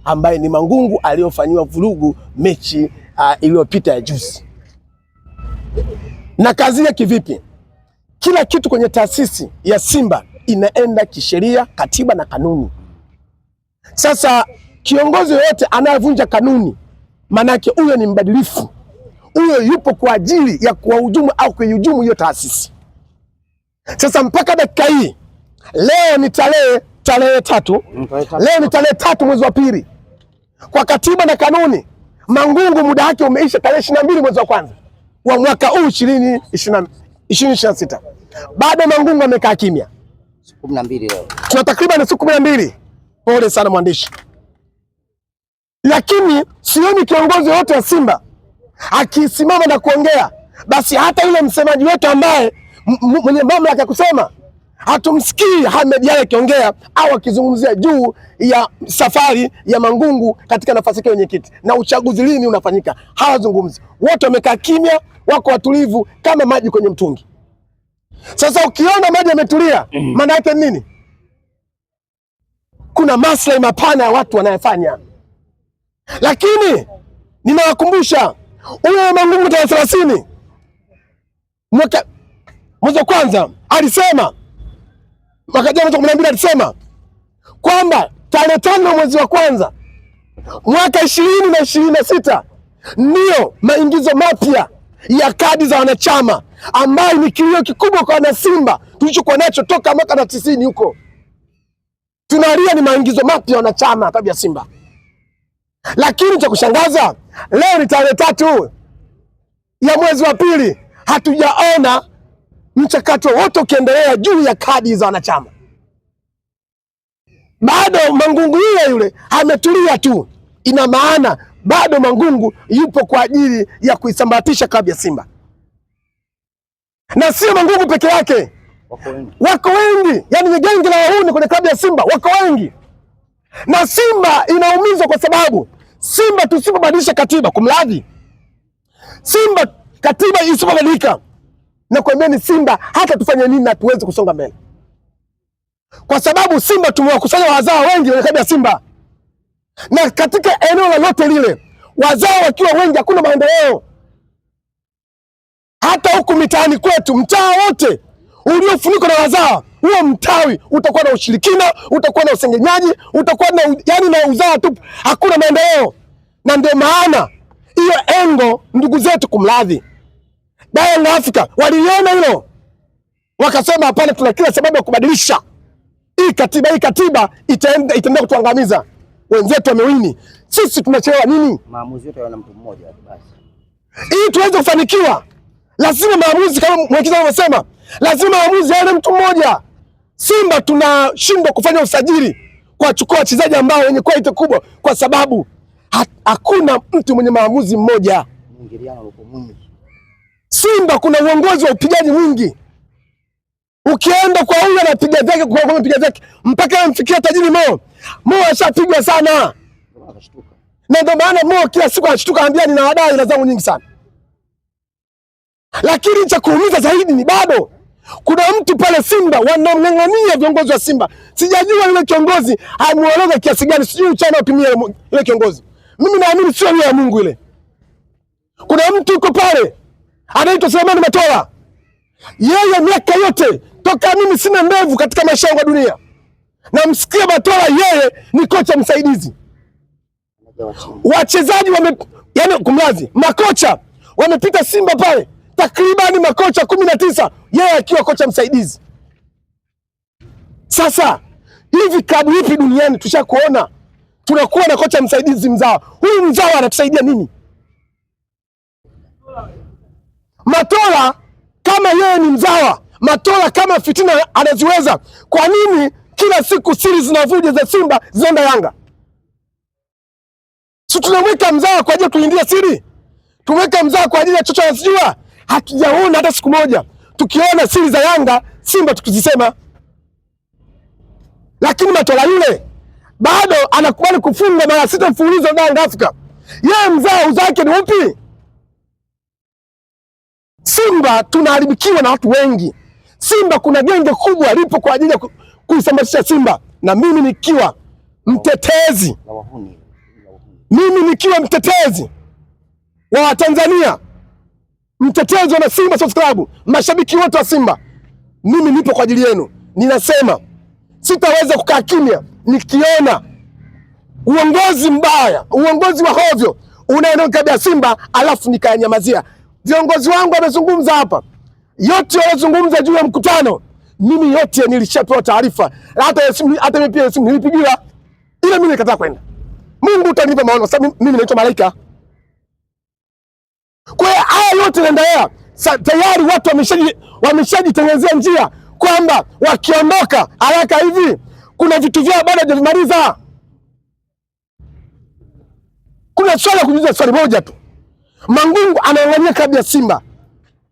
ambaye ni Mangungu aliyofanyiwa vurugu mechi iliyopita ya juzi. Na kazi yake kivipi? Kila kitu kwenye taasisi ya Simba inaenda kisheria, katiba na kanuni. Sasa kiongozi yoyote anayevunja kanuni, manake huyo ni mbadilifu, huyo yupo kwa ajili ya kuwahujumu au kuihujumu hiyo taasisi. Sasa mpaka dakika hii, leo ni tarehe 3, leo ni tarehe 3 mwezi wa pili. Kwa katiba na kanuni, Mangungu muda wake umeisha tarehe 22 mwezi wa kwanza wa mwaka huu 2026. Bado Mangungu amekaa kimya. 12 leo. Tuna takriban siku 12. Pole sana mwandishi. Lakini sioni kiongozi wote wa Simba akisimama na kuongea. Basi hata yule msemaji wetu ambaye mwenye mamlaka kusema, hatumsikii Ahmed Ally akiongea au akizungumzia juu ya safari ya Mangungu katika nafasi yake kwenye kiti na uchaguzi lini unafanyika. Hawazungumzi. Wote wamekaa kimya, wako watulivu kama maji kwenye mtungi. Sasa ukiona maji yametulia, maana yake nini? Kuna maslahi mapana ya watu wanayofanya. Lakini ninawakumbusha, huyo Mangungu tarehe 30 mwezi wa kwanza alisema, mwaka jana 12 alisema kwamba tarehe 5 mwezi wa kwanza mwaka 2026 ndio maingizo mapya ya kadi za wanachama, ambayo ni kilio kikubwa kwa wana Simba tulichokuwa nacho toka mwaka 90 huko. Tunalia ni maingizo mapya wanachama klabu ya Simba. Lakini cha kushangaza, leo ni tarehe 3 ya mwezi wa pili, hatujaona mchakato wote ukiendelea juu ya kadi za wanachama. Bado Mangungu yule ametulia tu. Ina maana bado Mangungu yupo kwa ajili ya kuisambaratisha klabu ya Simba. Na sio Mangungu peke yake, wako wengi. Yani ni genge la wahuni kwenye klabu ya Simba, wako wengi. Na Simba inaumizwa kwa sababu Simba tusipobadilisha katiba, kumradhi, Simba katiba isipobadilika, na kuambieni Simba hata tufanye nini na tuweze kusonga mbele. Kwa sababu Simba tumewakusanya wazao wengi kwenye klabu ya Simba. Na katika eneo lolote lile, wazao wakiwa wengi hakuna maendeleo. Hata huku mitaani kwetu, mtaa wote uliofunikwa na wazao, huo mtawi utakuwa na ushirikina, utakuwa na usengenyaji, utakuwa na yani na uzao tu, hakuna maendeleo. Na ndio maana hiyo engo ndugu zetu, kumradhi, Young Africa waliona hilo, wakasema hapana, tuna kila sababu ya kubadilisha hii katiba. Hii katiba itaenda kutuangamiza. Wenzetu wamewini, sisi tunachelewa nini? Maamuzi yote yana mtu mmoja basi. Ili tuweze kufanikiwa, lazima maamuzi, kama mwekezaji anasema, lazima maamuzi yawe mtu mmoja. Simba tunashindwa kufanya usajili kwa chukua wachezaji ambao wenye quality kubwa kwa sababu hakuna mtu mwenye maamuzi mmoja. Mwingiliano uko mwingi. Simba kuna uongozi wa upigaji mwingi. Ukienda kwa huyu anapiga zake, kwa huyu anapiga zake, mpaka amfikia tajiri Mo ashapigwa sana. Na ndio maana Mo kila siku anashtuka, anambia nina wadai na zangu nyingi sana. Lakini cha kuumiza zaidi ni bado kuna mtu pale Simba wanamng'ang'ania viongozi wa Simba. Sijajua yule kiongozi amueleza kiasi gani, sijui uchana upimie yule kiongozi. Mimi naamini sio yule ya Mungu ile. Kuna mtu yuko pale anaitwa Suleiman Matola. Yeye miaka yote toka mimi sina ndevu katika maisha yangu ya dunia, na msikia Matola yeye ni kocha msaidizi. Wachezaji yani kumlazi, makocha wamepita Simba pale takriban makocha 19, yeye akiwa kocha msaidizi. Sasa hivi klabu ipi duniani tushakuona tunakuwa na kocha msaidizi mzawa? Huyu mzawa anatusaidia nini? Matola kama yeye ni mzawa, Matola kama fitina anaziweza, kwa nini kila siku siri zinavuja za Simba zinaenda Yanga? Si tunamweka mzawa kwa ajili ya kulindia siri? Tumweka mzawa kwa ajili ya chochote anasijua? Hatujaona hata siku moja tukiona siri za Yanga Simba tukizisema. Lakini Matola yule bado anakubali kufunga mara 6 mfululizo na Young Africa. Yeye mzao uzake ni upi? Simba tunaharibikiwa na watu wengi. Simba kuna genge kubwa lipo kwa ajili ya kuisambaratisha Simba, na mimi nikiwa mtetezi Mimi nikiwa mtetezi wa Watanzania, mtetezi wa Simba Sports Club, mashabiki wote wa Simba, mimi nipo kwa ajili yenu. Ninasema sitaweza kukaa kimya nikiona uongozi mbaya, uongozi wa hovyo unaoonekana kabla ya Simba alafu nikayanyamazia. Viongozi wangu wamezungumza hapa, yote walizungumza juu ya mkutano, mimi yote nilishapewa taarifa, hata mimi pia simu nilipigiwa, ila mimi nikataa kwenda. Mungu utanipa maono sababu mimi naitwa malaika. Kwa hiyo haya yote yanaendelea, tayari watu wameshajitengenezea njia kwamba wakiondoka haraka hivi kuna vitu vyao bado hajavimaliza. Kuna swala kujiuliza, swali moja tu. Mangungu anaangania klabu ya Simba,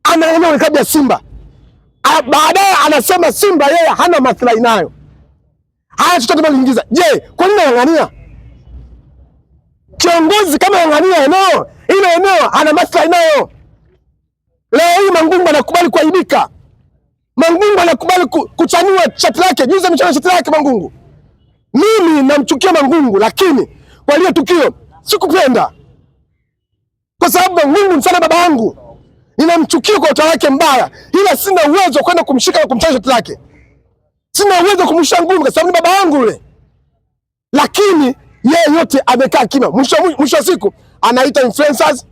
anaangania klabu ya Simba, baadaye anasema Simba yeye hana maslahi nayo, haya chochote kuingiza. Je, kwa nini anaangania? Kiongozi kama anaangania eneo ile, eneo ana maslahi nayo. Leo hii Mangungu anakubali kuaibika, Mangungu anakubali kuchanua shati lake, juzi amechana shati lake Mangungu. Mimi namchukia Mangungu, lakini kwa ile tukio sikupenda, kwa sababu Mangungu ni sana baba yangu. Ninamchukia kwa utawala wake mbaya, ila sina uwezo kwenda kumshika na kumchana shati lake. Sina uwezo kumshika Mangungu kwa sababu ni baba yangu yule. Lakini yeye yote amekaa kimya. Mwisho wa siku anaita influencers,